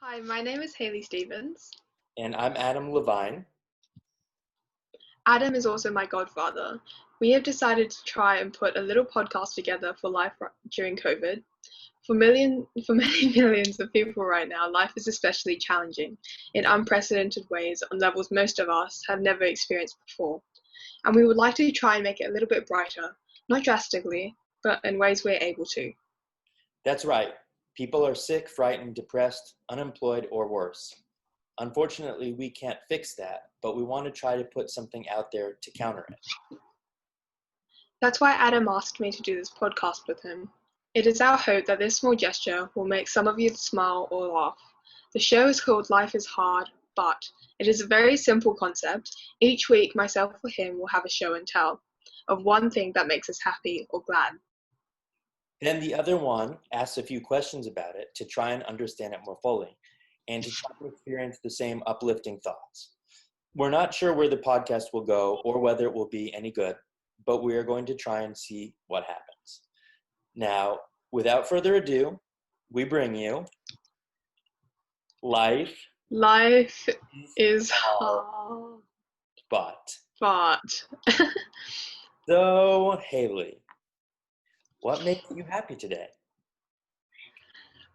Hi, my name is Hailey Stevens. And I'm Adam Levine. Adam is also my godfather. We have decided to try and put a little podcast together for life during COVID. For many millions of people right now, life is especially challenging in unprecedented ways on levels most of us have never experienced before. And we would like to try and make it a little bit brighter, not drastically, but in ways we're able to. That's right. People are sick, frightened, depressed, unemployed, or worse. Unfortunately, we can't fix that, but we want to try to put something out there to counter it. That's why Adam asked me to do this podcast with him. It is our hope that this small gesture will make some of you smile or laugh. The show is called Life is Hard, but it is a very simple concept. Each week, myself or him will have a show and tell of one thing that makes us happy or glad. Then the other one asks a few questions about it to try and understand it more fully and to try to experience the same uplifting thoughts. We're not sure where the podcast will go or whether it will be any good, but we are going to try and see what happens. Now, without further ado, we bring you Life is hard, but. So, Hailey, what makes you happy today?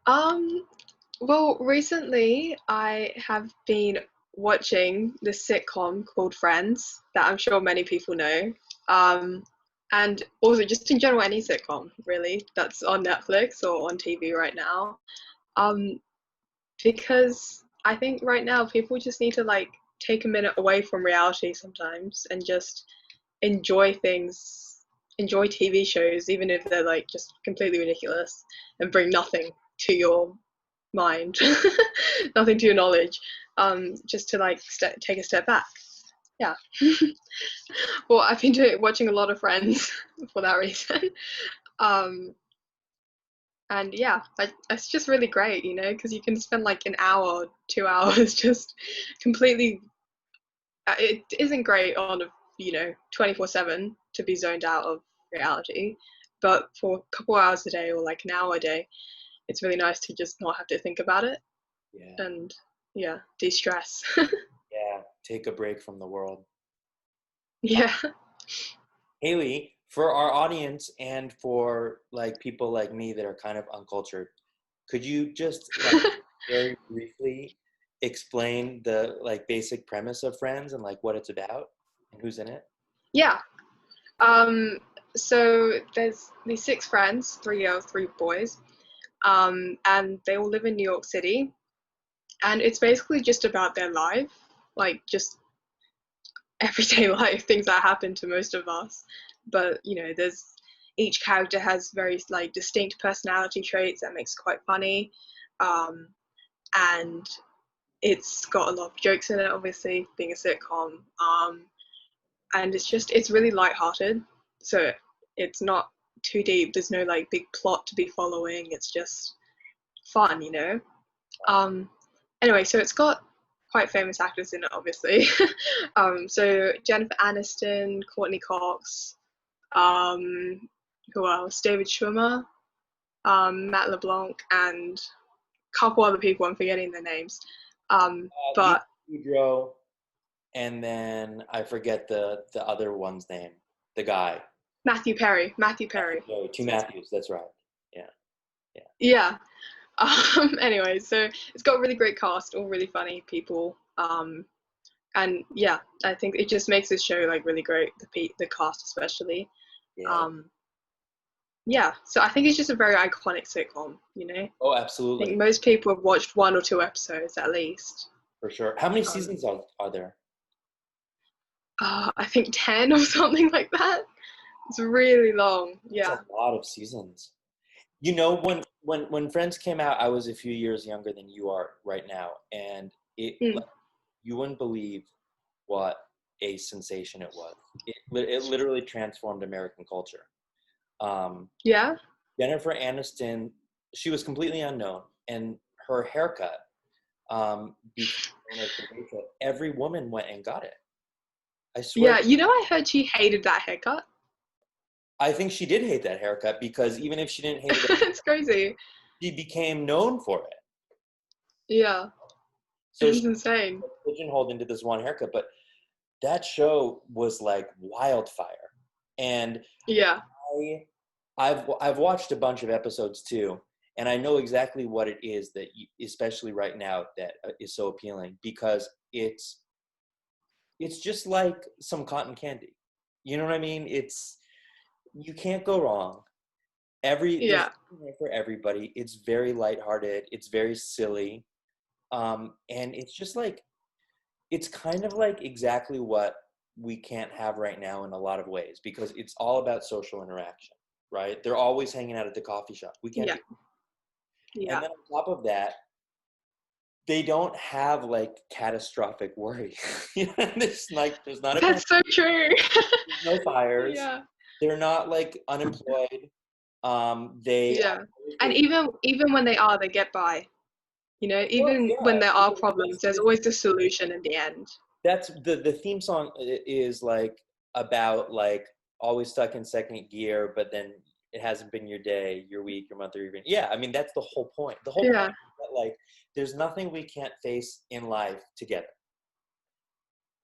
Well, recently I have been watching this sitcom called Friends that I'm sure many people know. And also just in general any sitcom really that's on Netflix or on TV right now. Because I think right now people just need to take a minute away from reality sometimes and just enjoy things, enjoy TV shows, even if they're just completely ridiculous and bring nothing to your mind, nothing to your knowledge, just to take a step back. Yeah. Well, I've been watching a lot of Friends for that reason. And yeah, it's just really great, because you can spend an hour, 2 hours just completely. It isn't great on 24/7 to be zoned out of reality, but for a couple hours a day or an hour a day, it's really nice to just not have to think about it. Yeah. And yeah, de-stress. Yeah, take a break from the world. Yeah. Hailey, for our audience and for people like me that are kind of uncultured, could you just very briefly explain the basic premise of Friends and what it's about and who's in it? Yeah. So there's these 6 friends, 3 girls, 3 boys, and they all live in New York City, and it's basically just about their life, just everyday life, things that happen to most of us. But there's each character has very distinct personality traits that makes it quite funny, and it's got a lot of jokes in it, obviously being a sitcom, and it's really lighthearted, so it's not too deep. There's no big plot to be following. It's just fun. Anyway, so it's got quite famous actors in it, obviously. So Jennifer Aniston, Courtney Cox, who else? David Schwimmer, Matt LeBlanc, and a couple other people. I'm forgetting their names. But Pedro, and then I forget the other one's name. The guy. Matthew Perry. Oh, two Matthews. That's right. Yeah. Yeah. Anyway, so it's got a really great cast, all really funny people. And yeah, I think it just makes this show really great. The cast especially. Yeah. Yeah. So I think it's just a very iconic sitcom. Oh, absolutely. I think most people have watched 1 or 2 episodes at least. For sure. How many seasons are there? I think 10 or something like that. It's really long. Yeah. That's a lot of seasons. When Friends came out, I was a few years younger than you are right now, and you wouldn't believe what a sensation it was. It literally transformed American culture. Yeah. Jennifer Aniston, she was completely unknown, and her haircut, every woman went and got it. I swear. Yeah, I heard she hated that haircut. I think she did hate that haircut because even if she didn't hate it, it's crazy. she became known for it. Yeah, So it's she insane. was pigeonholed into this one haircut, but that show was like wildfire. And Yeah. I've watched a bunch of episodes too, and I know exactly what it is that, especially right now, that is so appealing, because it's just like some cotton candy. You know what I mean? You can't go wrong. There's Yeah. something there for everybody. It's very lighthearted. It's very silly, and it's just like, it's kind of like exactly what we can't have right now in a lot of ways, because it's all about social interaction, right? They're always hanging out at the coffee shop. We can't Yeah. do. And Yeah. then on top of that, they don't have like catastrophic worry. You know, there's not a pandemic, That's so true. there's no fires. Yeah. They're not like unemployed. They Yeah. And even when they are, they get by. well, Even when there are problems, there's always a solution in the end. that's the theme song is like about like always stuck in second gear, but then it hasn't been your day, your week, your month, or even I mean, that's the whole point. The whole point Yeah. is that like there's nothing we can't face in life together.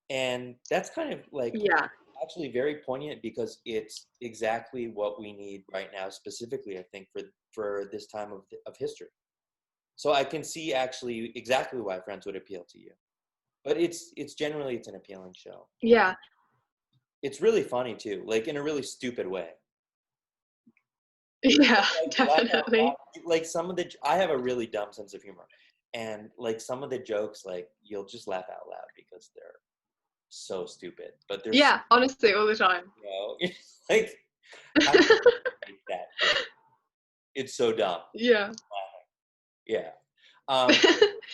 And that's kind of like Yeah. actually very poignant, because it's exactly what we need right now, specifically I think for this time of history. So I can see actually exactly why Friends would appeal to you. But it's an appealing show. Yeah. It's really funny too, like in a really stupid way. Yeah, Like, definitely. like some of the, I have a really dumb sense of humor, and like some of the jokes, like you'll just laugh out loud because they're so stupid, but they're so, Yeah, honestly, all the time. like, how do you make that joke? It's so dumb. Yeah. Yeah.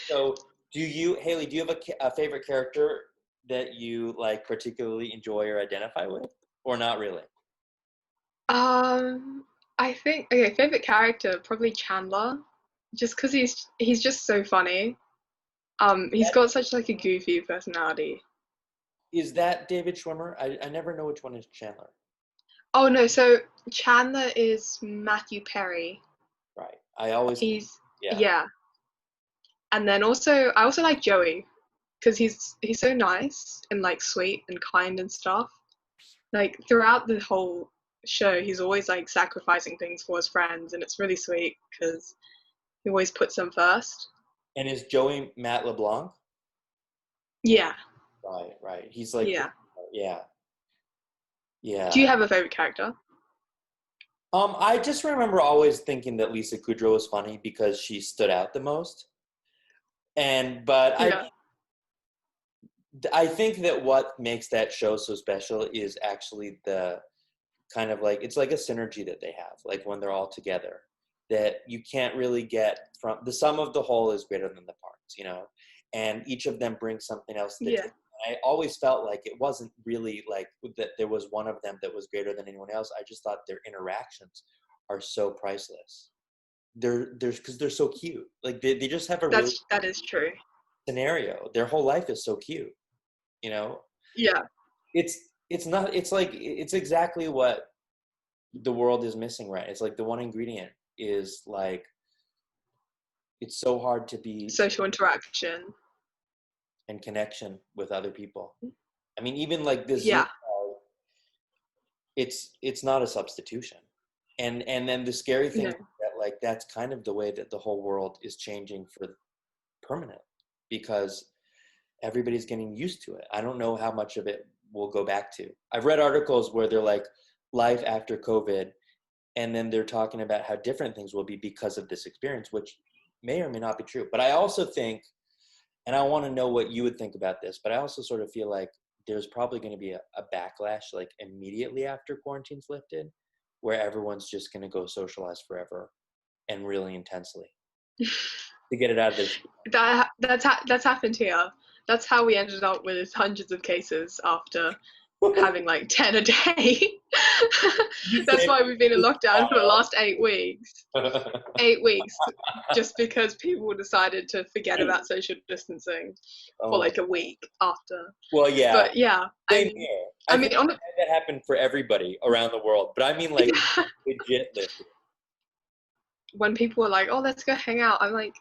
So Haley, do you have a favorite character that you like particularly enjoy or identify with, or not really? Um, I think okay, favorite character probably Chandler, just because he's just so funny. He's got such like a goofy personality. Is that David Schwimmer? I never know which one is Chandler. Oh no, so Chandler is Matthew Perry. Right. I always, He's yeah. yeah, and then I also like Joey because he's so nice and like sweet and kind and stuff. Like throughout the whole show, he's always like sacrificing things for his friends, and it's really sweet because he always puts them first. And is Joey Matt LeBlanc? Yeah, Right, right. He's like, yeah. yeah, Do you yeah. have a favorite character? I just remember always thinking that Lisa Kudrow was funny because she stood out the most. But Yeah, I think that what makes that show so special is actually the kind of like, it's like a synergy that they have, like when they're all together, that you can't really get from the sum of the whole is greater than the parts, and each of them brings something else to the yeah, table. I always felt like it wasn't really like that there was one of them that was greater than anyone else. I just thought their interactions are so priceless. They're because they're so cute. Like they just have a really that is true. scenario. Their whole life is so cute, you know? Yeah, It's it's not it's like it's exactly what the world is missing, right? It's like the one ingredient is like it's so hard to be social interaction. in connection with other people. I mean, even like this Zoom Yeah, call, it's not a substitution. And then the scary thing no, is that like that's kind of the way that the whole world is changing for permanent, because everybody's getting used to it. I don't know how much of it we'll go back to. I've read articles where they're like life after COVID, and then they're talking about how different things will be because of this experience, which may or may not be true. But I also think, and I want to know what you would think about this, but I also sort of feel like there's probably going to be a backlash like immediately after quarantine's lifted, where everyone's just going to go socialize forever and really intensely to get it out of their system. that's happened here. That's how we ended up with hundreds of cases after having like 10 a day. That's why we've been in lockdown for the last 8 weeks. 8 weeks, just because people decided to forget about social distancing for Oh, like a week after. well, yeah, But yeah, same here. I I think mean, on that happened for everybody around the world, but I mean like the, legit lifted. when people are like, "Oh, let's go hang out," I'm like,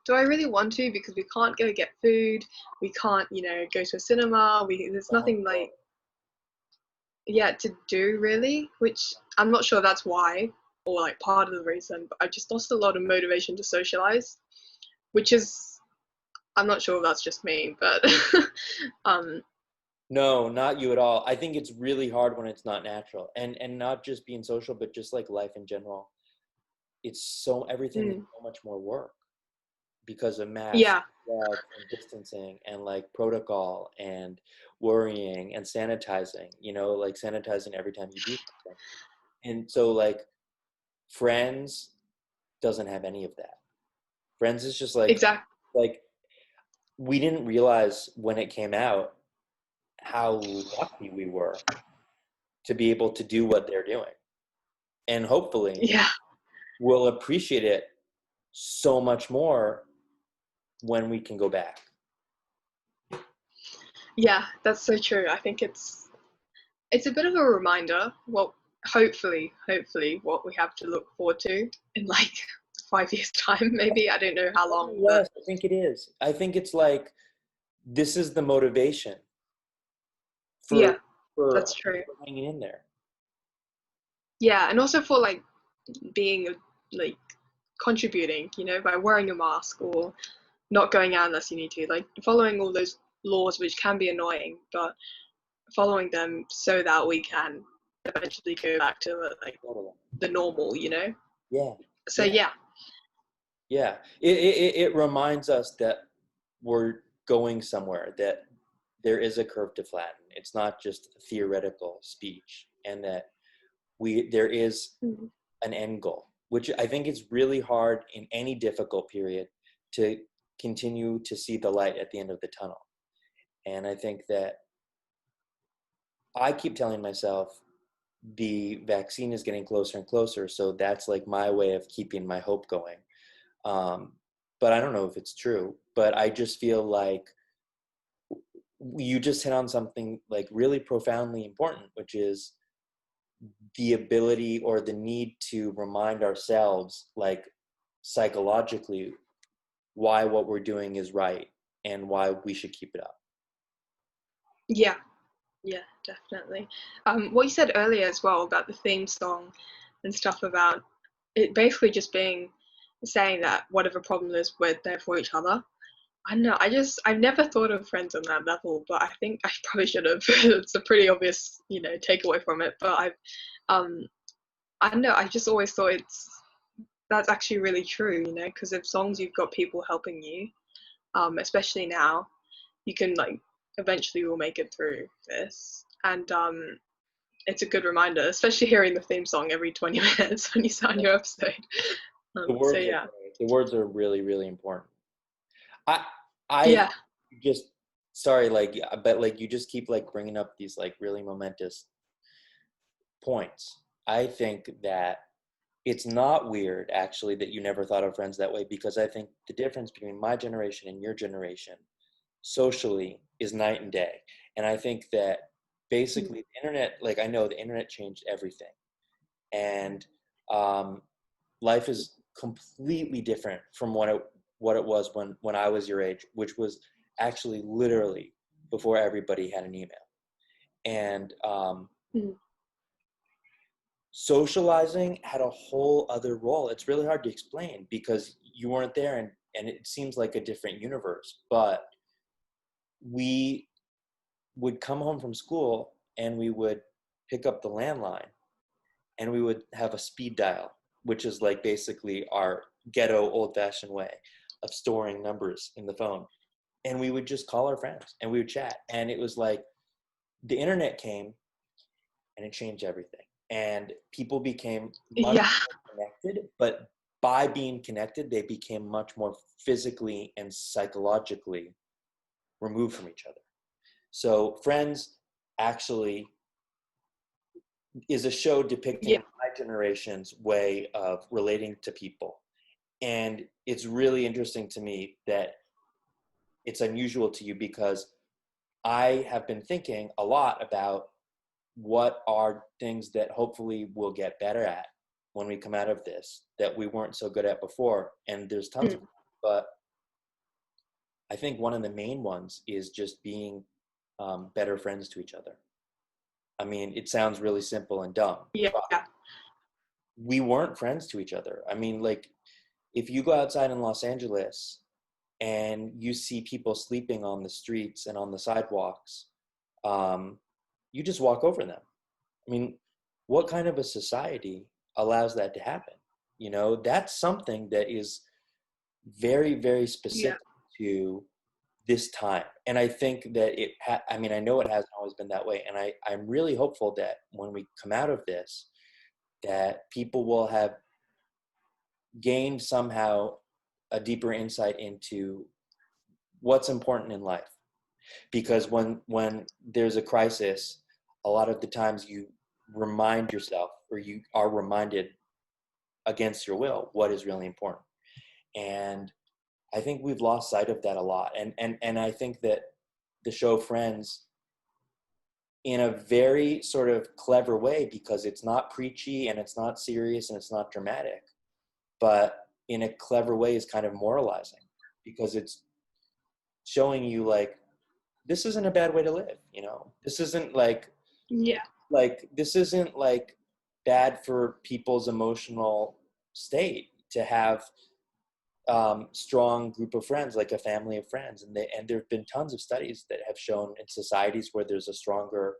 do I really want to? Because we can't go get food, we can't, go to a cinema, there's nothing like, yeah, to do really, which I'm not sure that's why, or like part of the reason, but I just lost a lot of motivation to socialize, which is, I'm not sure if that's just me, but No, not you at all. I think it's really hard when it's not natural, and not just being social, but just like life in general. Everything is so much more work because of masks, yeah, and distancing, and like protocol, and worrying, and sanitizing. Like sanitizing every time you do something. And so, like, Friends doesn't have any of that. Friends is just exactly. like we didn't realize when it came out how lucky we were to be able to do what they're doing. And hopefully Yeah, we'll appreciate it so much more when we can go back. yeah, that's so true. I think it's a bit of a reminder. Well, hopefully, what we have to look forward to in like 5 years' time, maybe. I don't know how long, but Yes, I think it is. I think it's like this is the motivation yeah, for that's true. hanging in there. Yeah, and also for like being like contributing, by wearing a mask or not going out unless you need to, like following all those laws, which can be annoying, but following them so that we can eventually go back to like Totally. the normal. Yeah. So Yeah. yeah, Yeah. It reminds us that we're going somewhere, that there is a curve to flatten. It's not just theoretical speech, and that there is an end goal, which I think is really hard in any difficult period to continue to see the light at the end of the tunnel. And I think that I keep telling myself the vaccine is getting closer and closer. So that's like my way of keeping my hope going. Um, but I don't know if it's true, but I just feel like you just hit on something like really profoundly important, which is the ability or the need to remind ourselves, like psychologically, why what we're doing is right and why we should keep it up. yeah, yeah, definitely. What you said earlier as well about the theme song and stuff about it basically just being saying that whatever problem is, we're there for each other. I don't know. I've never thought of Friends on that level, but I think I probably should have. It's a pretty obvious, takeaway from it. But um, I don't know. I just always thought that's actually really true, because as long as you've got people helping you, especially now, you can like eventually will make it through this. And it's a good reminder, especially hearing the theme song every 20 minutes when you start your episode. The So words yeah, are the words are really, really important. I I yeah, just sorry, like, but like you just keep like bringing up these like really momentous points. I think that it's not weird actually that you never thought of Friends that way, because I think the difference between my generation and your generation socially is night and day. And I think that basically the internet, like, I know the internet changed everything, and um, life is completely different from what it was when I was your age, which was actually literally before everybody had an email. And socializing had a whole other role. It's really hard to explain because you weren't there, and it seems like a different universe. But we would come home from school and we would pick up the landline and we would have a speed dial, which is like basically our ghetto old-fashioned way of storing numbers in the phone. And we would just call our friends and we would chat. And it was like the internet came and it changed everything. And people became much yeah, more connected, but by being connected, they became much more physically and psychologically removed from each other. So Friends actually is a show depicting yeah, my generation's way of relating to people. And it's really interesting to me that it's unusual to you, because I have been thinking a lot about what are things that hopefully we'll get better at when we come out of this that we weren't so good at before. And there's tons of them, but I think one of the main ones is just being better friends to each other. I mean, it sounds really simple and dumb. Yeah. We weren't friends to each other. I mean, like, if you go outside in Los Angeles and you see people sleeping on the streets and on the sidewalks, you just walk over them. I mean, what kind of a society allows that to happen? You know, that's something that is very, very specific to this time. And I think that I mean, I know it hasn't always been that way. And I'm really hopeful that when we come out of this, that people will have gained somehow a deeper insight into what's important in life. Because when there's a crisis, a lot of the times you remind yourself, or you are reminded against your will, what is really important. And I think we've lost sight of that a lot. And I think that the show Friends, in a very sort of clever way, because it's not preachy and it's not serious and it's not dramatic, but in a clever way is kind of moralizing, because it's showing you, like, this isn't a bad way to live, you know? This isn't like, this isn't like bad for people's emotional state to have strong group of friends, like a family of friends. And there have been tons of studies that have shown in societies where there's a stronger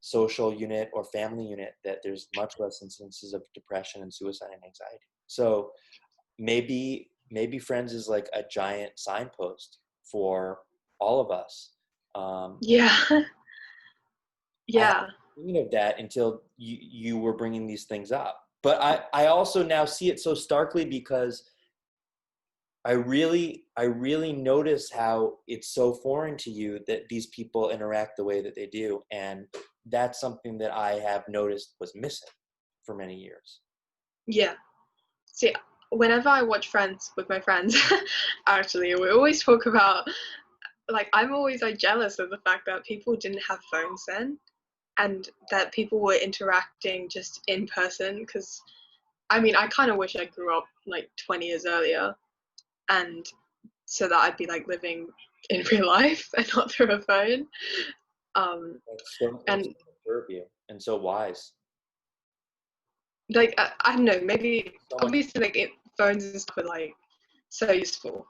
social unit or family unit that there's much less instances of depression and suicide and anxiety. So maybe Friends is like a giant signpost for all of us. Yeah. I hadn't thinking of that until you were bringing these things up. But I also now see it so starkly, because I really notice how it's so foreign to you that these people interact the way that they do. And that's something that I have noticed was missing for many years. Yeah. See, whenever I watch Friends with my friends, actually, we always talk about, like, I'm always like jealous of the fact that people didn't have phones then, and that people were interacting just in person. Because, I mean, I kind of wish I grew up like 20 years earlier, and so that I'd be like living in real life and not through a phone. That's so serve you and so wise. Like, I don't know, maybe obviously like phones and stuff are like so useful.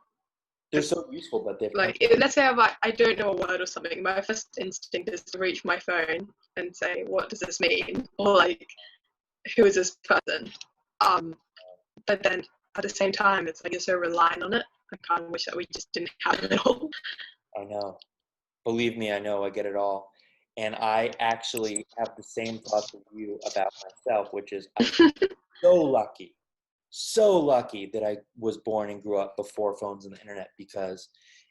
They're so useful, but they're like, let's say I don't know a word or something, my first instinct is to reach my phone and say, what does this mean? Or like, who is this person? But then at the same time, it's like you're so reliant on it. I kind of wish that we just didn't have it all. I know. Believe me, I know. I get it all. And I actually have the same thoughts of you about myself, which is I'm so lucky that I was born and grew up before phones and the internet, because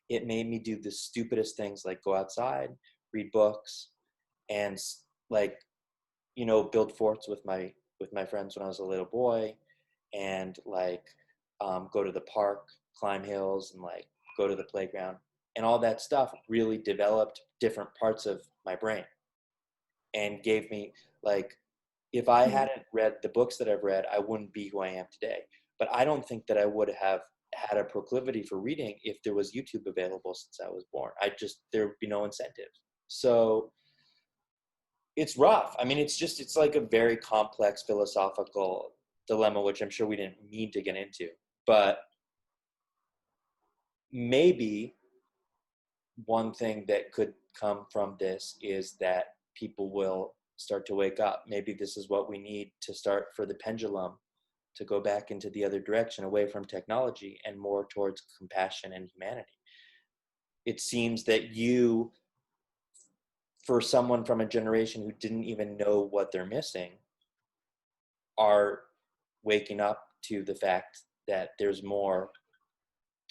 it made me do the stupidest things, like go outside, read books, and like, you know, build forts with my friends when I was a little boy, and like go to the park, climb hills, and like go to the playground. And all that stuff really developed different parts of my brain and gave me, like, if I hadn't read the books that I've read, I wouldn't be who I am today. But I don't think that I would have had a proclivity for reading if there was YouTube available since I was born. There would be no incentive. So it's rough. I mean, it's like a very complex philosophical dilemma, which I'm sure we didn't need to get into. But maybe one thing that could come from this is that people will start to wake up. Maybe this is what we need to start for the pendulum to go back into the other direction, away from technology and more towards compassion and humanity. It seems that you, for someone from a generation who didn't even know what they're missing, are waking up to the fact that there's more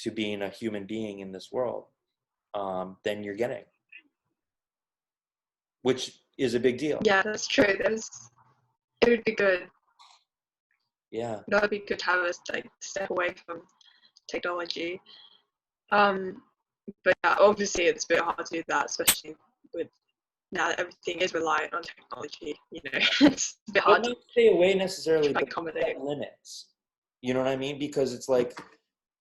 to being a human being in this world than you're getting, which is a big deal. Yeah, that's true. It would be good. Yeah. That would be good to have us like step away from technology. But yeah, obviously it's a bit hard to do that, especially with now that everything is reliant on technology. You know, it's a bit hard to stay away necessarily, but accommodate limits. You know what I mean? Because it's like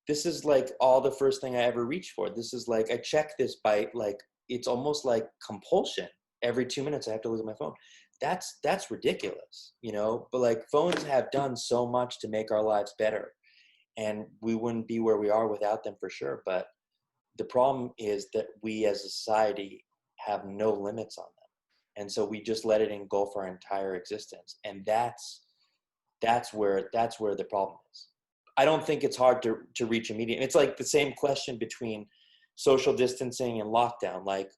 this is like all the first thing I ever reach for. This is like, I check this by like, it's almost like compulsion. Every 2 minutes I have to look at my phone. That's ridiculous, you know? But like, phones have done so much to make our lives better, and we wouldn't be where we are without them for sure. But the problem is that we as a society have no limits on them. And so we just let it engulf our entire existence. And that's where the problem is. I don't think it's hard to reach a medium. It's like the same question between social distancing and lockdown. Like,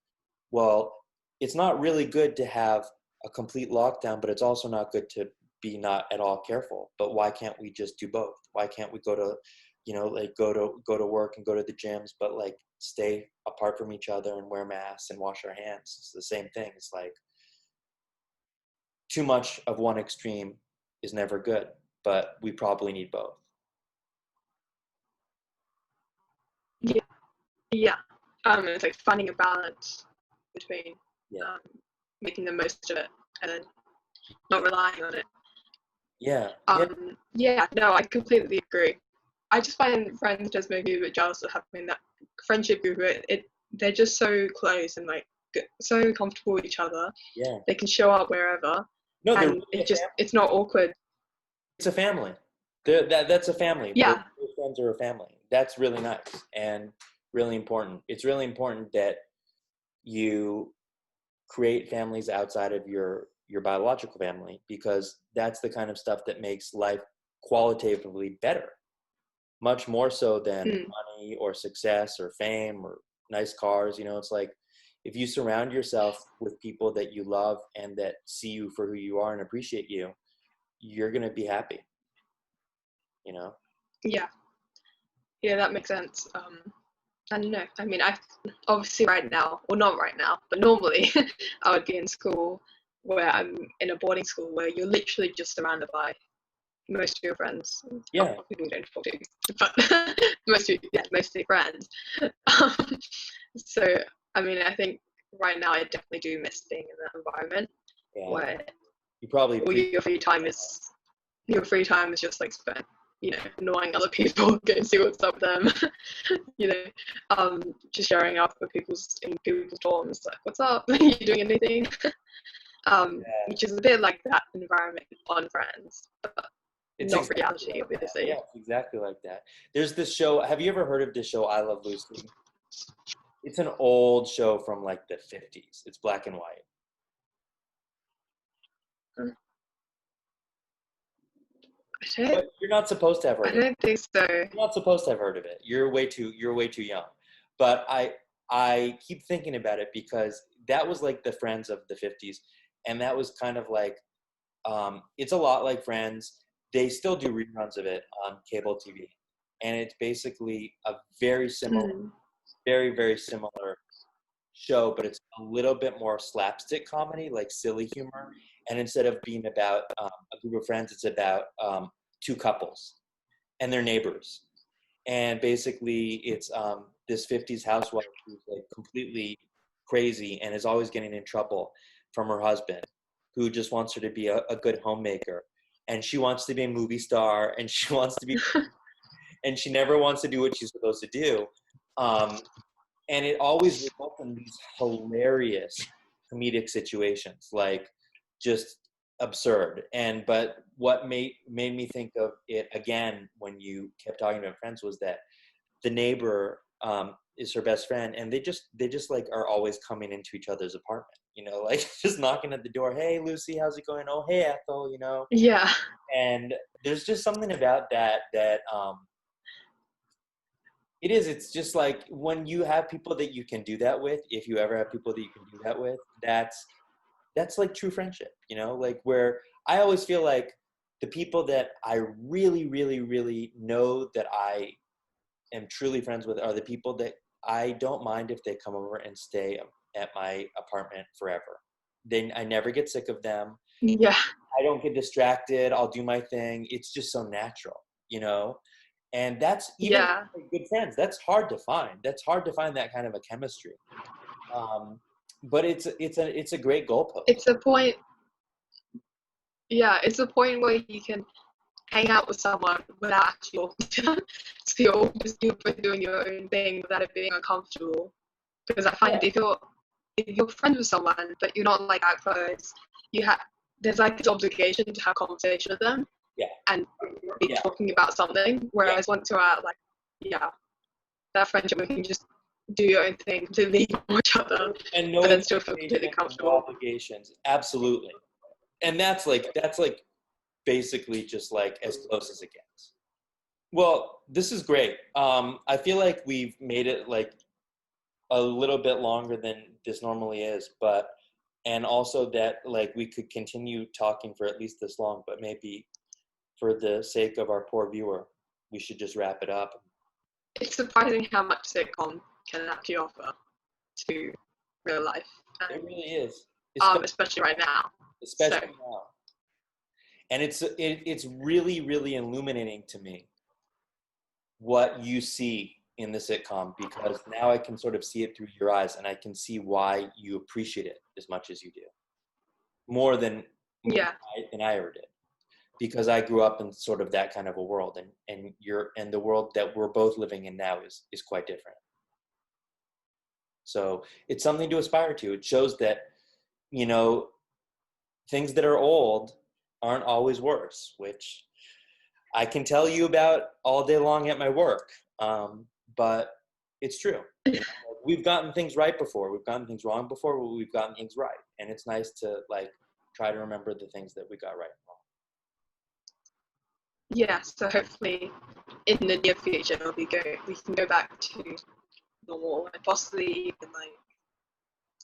well, it's not really good to have a complete lockdown, but it's also not good to be not at all careful. But why can't we just do both? Why can't we go to, you know, like go to work and go to the gyms, but like stay apart from each other and wear masks and wash our hands? It's the same thing. It's like, too much of one extreme is never good, but we probably need both. Yeah. It's like finding a balance between making the most of it and then not relying on it. Yeah, no, I completely agree. I just find friends just maybe a bit jealous of having that friendship group where they're just so close and like so comfortable with each other. Yeah. They can show up wherever. No, and it's not awkward. It's a family. That's a family. Yeah. Your friends are a family. That's really nice and really important. It's really important that you create families outside of your biological family, because that's the kind of stuff that makes life qualitatively better, much more so than money or success or fame or nice cars. You know, it's like, if you surround yourself with people that you love and that see you for who you are and appreciate you, you're going to be happy, you know? Yeah, that makes sense. I don't know. I mean, I obviously right now, well, not right now, but normally I would be in school where I'm in a boarding school where you're literally just surrounded by most of your friends. Yeah. Not people you don't talk to, but mostly friends. So, I mean, I think right now I definitely do miss being in that environment where you probably your free time is just like spent, you know, annoying other people, going to see what's up with them, you know, just showing up with people's dorms, like, what's up? Are you doing anything? Which is a bit like that environment on Friends, but it's not reality, obviously. Yeah, it's exactly like that. There's this show. Have you ever heard of this show, I Love Lucy? It's an old show from like the 50s. It's black and white. But you're not supposed to have heard of it. I don't think so. You're not supposed to have heard of it. You're way too young. But I keep thinking about it because that was like the Friends of the 50s, and that was kind of like, it's a lot like Friends. They still do reruns of it on cable TV, and it's basically a very similar, very, very similar show, but it's a little bit more slapstick comedy, like silly humor. And instead of being about a group of friends, it's about two couples and their neighbors. And basically, it's this 50s housewife who's like completely crazy and is always getting in trouble from her husband, who just wants her to be a good homemaker. And she wants to be a movie star, and she wants to be, and she never wants to do what she's supposed to do. And it always results in these hilarious comedic situations, like just absurd. But what made me think of it again when you kept talking about Friends was that the neighbor is her best friend, and they just like are always coming into each other's apartment, you know, like just knocking at the door. Hey, Lucy, how's it going? Oh, hey, Ethel, you know. Yeah. And there's just something about that it's just like when you have people that you can do that with, if you ever have people that you can do that with, that's like true friendship, you know, like where I always feel like the people that I really, really, really know that I am truly friends with are the people that I don't mind if they come over and stay at my apartment forever. I never get sick of them. Yeah. I don't get distracted. I'll do my thing. It's just so natural, you know? And that's even good friends. That's hard to find. That's hard to find that kind of a chemistry. But it's a great goalpost. It's a point. Yeah, it's a point where you can hang out with someone without actually talking to them. So you're both doing your own thing without it being uncomfortable. Because I find if you're friends with someone but you're not like that close, there's like this obligation to have conversation with them. Yeah. And be talking about something. Whereas once you're out, like, that friendship, we can just do your own thing, completely ignore each other, and no but then still feel completely comfortable. No obligations, absolutely. And that's like basically just like as close as it gets. Well, this is great. I feel like we've made it like a little bit longer than this normally is, and also that like we could continue talking for at least this long, but maybe for the sake of our poor viewer, we should just wrap it up. It's surprising how much sitcom can actually offer to real life. It really is. Especially right now. Especially now. And it's really, really illuminating to me what you see in the sitcom, because now I can sort of see it through your eyes, and I can see why you appreciate it as much as you do. More than I ever did. Because I grew up in sort of that kind of a world, and the world that we're both living in now is quite different. So it's something to aspire to. It shows that, you know, things that are old aren't always worse, which I can tell you about all day long at my work. But it's true. You know, we've gotten things right before. We've gotten things wrong before, but we've gotten things right. And it's nice to like try to remember the things that we got right and wrong. Yeah, so hopefully in the near future we can go back to normal and possibly even like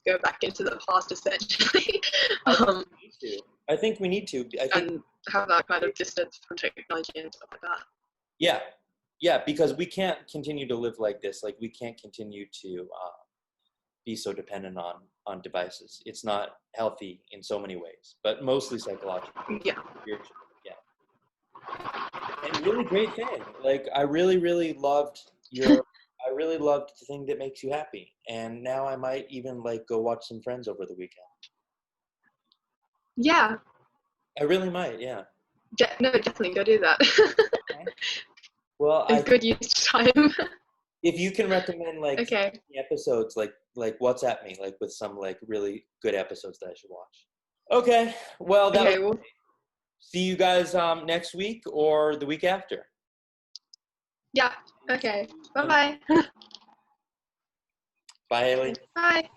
go back into the past essentially. I think we need to. And have that kind of distance from technology and stuff like that. Yeah, because we can't continue to live like this. Like we can't continue to be so dependent on devices. It's not healthy in so many ways, but mostly psychologically. Yeah. And really great thing. Like I really, really loved the thing that makes you happy. And now I might even like go watch some Friends over the weekend. Yeah. I really might, yeah. No, definitely go do that. Okay. Well, it's good use of time. If you can recommend like episodes, like WhatsApp me, like with some like really good episodes that I should watch. Okay. Well, see you guys next week or the week after. Yeah. Okay. Bye-bye. Bye, Hailey. Bye.